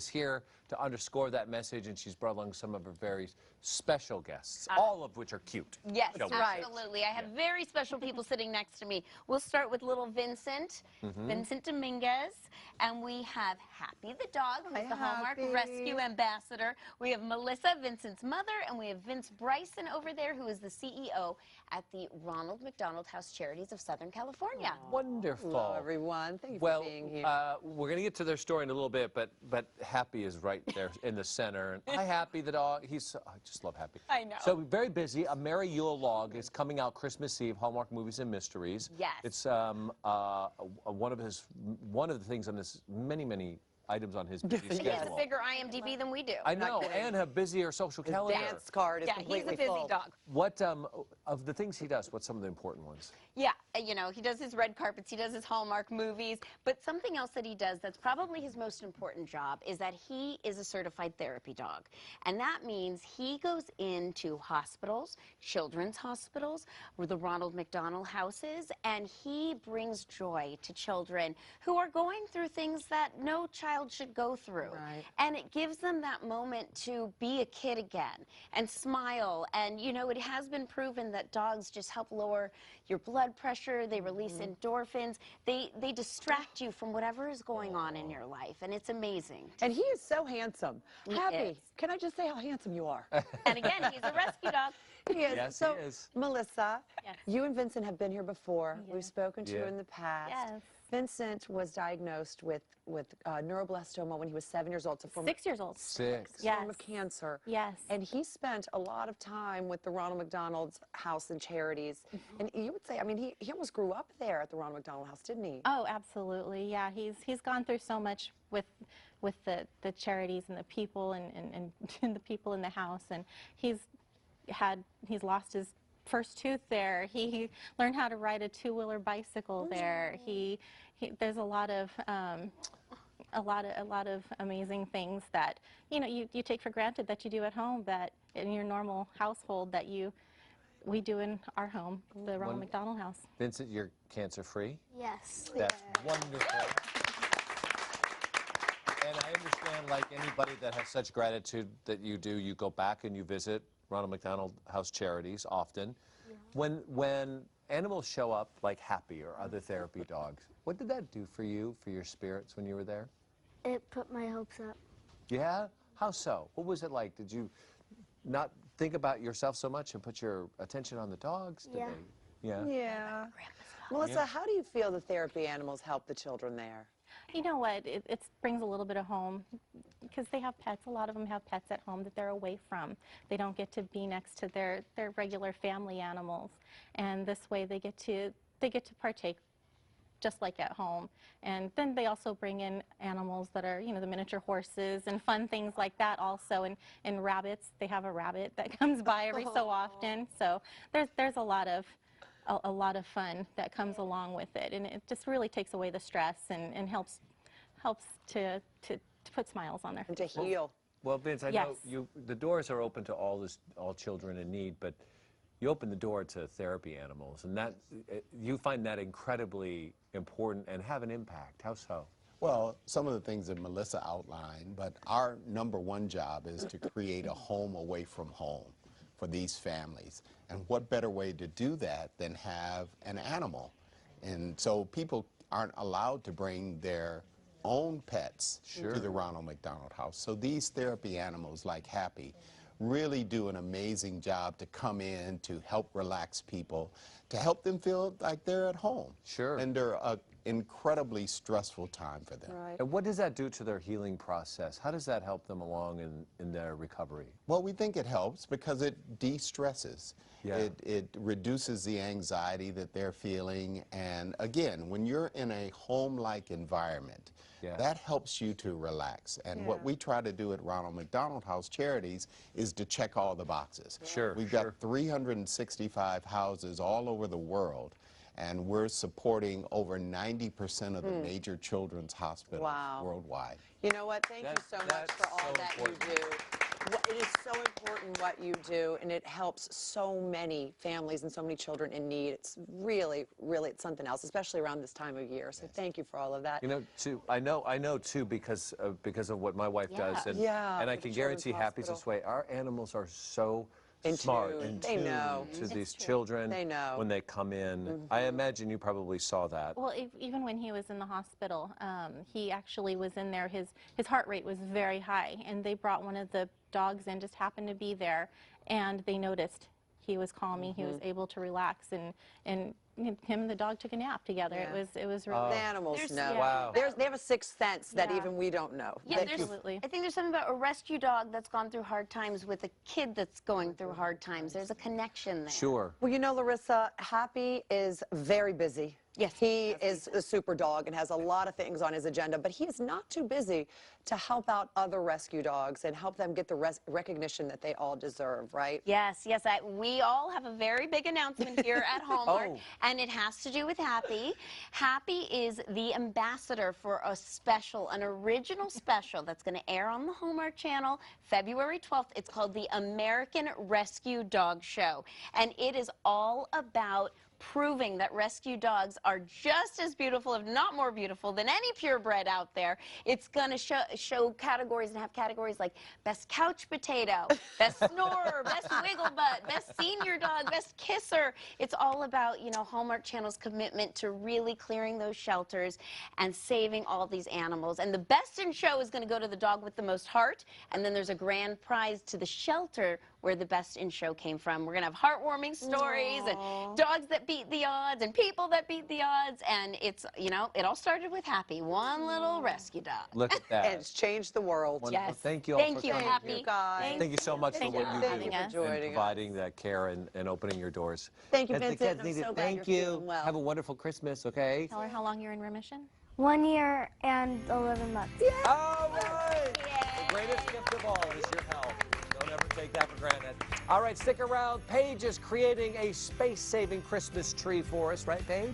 is here to underscore that message, and she's brought along some of her very special guests, all of which are cute. Yes, absolutely. I have very special people sitting next to me. We'll start with little Vincent, Vincent Dominguez, and we have Happy the dog, who's the Hallmark Rescue Ambassador. We have Melissa, Vincent's mother, and we have Vince Bryson over there, who is the CEO at the Ronald McDonald House Charities of Southern California. Wonderful. Hello, everyone. Thank you for being here. We're going to get to their story in a little bit, but Happy is right there in the center. And hi, Happy the dog. I just love Happy. I know. So very busy. A Merry Yule Log is coming out Christmas Eve. Hallmark Movies and Mysteries. Yes. It's one of the things on this many items on his busy schedule. He has a bigger IMDb than we do. I know, and a busier social calendar. His dance card is completely he's a busy full. dog. What of the things he does? What's some of the important ones? Yeah, you know, he does his red carpets, he does his Hallmark movies, but something else that he does that's probably his most important job is that he is a certified therapy dog. And that means he goes into hospitals, children's hospitals, or the Ronald McDonald houses, and he brings joy to children who are going through things that no child should go through. Right. And it gives them that moment to be a kid again and smile. And, you know, it has been proven that dogs just help lower your blood pressure. They release endorphins. They distract you from whatever is going on in your life. And it's amazing. And he is so handsome. He Happy, is. can I just say how handsome you are? And again, he's a rescue dog. He is. Yes, so, he is. Melissa, Yes. you and Vincent have been here before. Yeah. We've spoken to you Yeah. in the past. Yes. Vincent was diagnosed with neuroblastoma when he was 7 years old. It's a form 6 years old. Six. Yes. form of cancer. Yes. And he spent a lot of time with the Ronald McDonald's House and Charities. And you would say, I mean, he almost grew up there at the Ronald McDonald House, didn't he? Oh, absolutely. Yeah, he's gone through so much with the charities and the people and the people in the house, and he's lost his first tooth there. He learned how to ride a two-wheeler bicycle there. There's a lot of amazing things that you take for granted that you do at home, that in your normal household that we do in our home, the Ronald McDonald House. Vincent, you're cancer-free? Yes. That's wonderful. And I understand, like anybody that has such gratitude that you do, you go back and you visit Ronald McDonald House Charities often. Yeah. When animals show up like Happy or other therapy dogs, what did that do for you, for your spirits when you were there? It put my hopes up. Yeah? How so? What was it like? Did you not think about yourself so much and put your attention on the dogs? Did Yeah. They, yeah? Yeah. Melissa, how do you feel the therapy animals help the children there? You know what? It brings a little bit of home because they have pets. A lot of them have pets at home that they're away from. They don't get to be next to their regular family animals, and this way they get to partake just like at home. And then they also bring in animals that are, the miniature horses and fun things like that also, and rabbits. They have a rabbit that comes by every so often. So there's a lot of fun that comes along with it, and it just really takes away the stress and helps to put smiles on their And faces. to heal. Well, Vince, I know the doors are open to all children in need, but you open the door to therapy animals, and you find that incredibly important and have an impact. How so? Well, some of the things that Melissa outlined, but our #1 job is to create a home away from home for these families. And what better way to do that than have an animal? And so people aren't allowed to bring their own pets to the Ronald McDonald House. So these therapy animals like Happy really do an amazing job to come in to help relax people, to help them feel like they're at home. Sure. Under an incredibly stressful time for them. Right. And what does that do to their healing process? How does that help them along in their recovery? Well, we think it helps because it de-stresses. Yeah. It reduces the anxiety that they're feeling. And again, when you're in a home-like environment, that helps you to relax. And what we try to do at Ronald McDonald House Charities is to check all the boxes. Sure. We've got 365 houses all over the world, and we're supporting over 90% of the major children's hospitals worldwide. You know what? Thank you so much for all that you do. It is so important what you do, and it helps so many families and so many children in need. It's really, really, it's something else, especially around this time of year. So thank you for all of that. You know, too, I know too because of what my wife does, and Yeah, and I with the can Children's guarantee Happy's this Hospital. way. Our animals are so In smart tune. and They tuned know. to It's these true. children They know. when they come in. I imagine you probably saw that. Well, even when he was in the hospital, he actually was in there. His heart rate was very high, and they brought one of the dogs in, just happened to be there, and they noticed he was calming. He was able to relax, and him and the dog took a nap together. Yeah. It was really. The animals There's- know. yeah. Wow. They have a sixth sense that Yeah. even we don't know. Yeah, They- there's, Absolutely. I think there's something about a rescue dog that's gone through hard times with a kid that's going through hard times. There's a connection there. Sure. Well, you know, Larissa, Happy is very busy. Yes. He is a super dog and has a lot of things on his agenda, but he is not too busy to help out other rescue dogs and help them get the recognition that they all deserve, right? Yes, yes. We all have a very big announcement here at Hallmark, Oh. and it has to do with Happy. Happy is the ambassador for a special, an original special that's going to air on the Hallmark Channel February 12th. It's called the American Rescue Dog Show, and it is all about proving that rescue dogs are just as beautiful, if not more beautiful, than any purebred out there. It's going to show categories and have categories like best couch potato, best snorer, best wiggle butt, best senior dog, best kisser. It's all about, you know, Hallmark Channel's commitment to really clearing those shelters and saving all these animals. And the best in show is going to go to the dog with the most heart, and then there's a grand prize to the shelter where the best in show came from. We're going to have heartwarming stories and dogs that beat the odds and people that beat the odds, and it's, you know, it all started with Happy, one little rescue dog. Look at And that. it's changed the world. Wonderful. Yes. Thank you all Thank for you, coming Happy. here. You guys. Thank you so much for Thank what you you for do having us. and Joining us. providing that care and opening your doors. Thank you, And the Vincent. kids I'm need it. so glad Thank you're you. feeling well. Have a wonderful Christmas, okay? Tell her how long you're in remission. 1 year and 11 months. All right. The greatest gift of all is your health. Don't ever take that for granted. All right, stick around. Paige is creating a space-saving Christmas tree for us, right, Paige?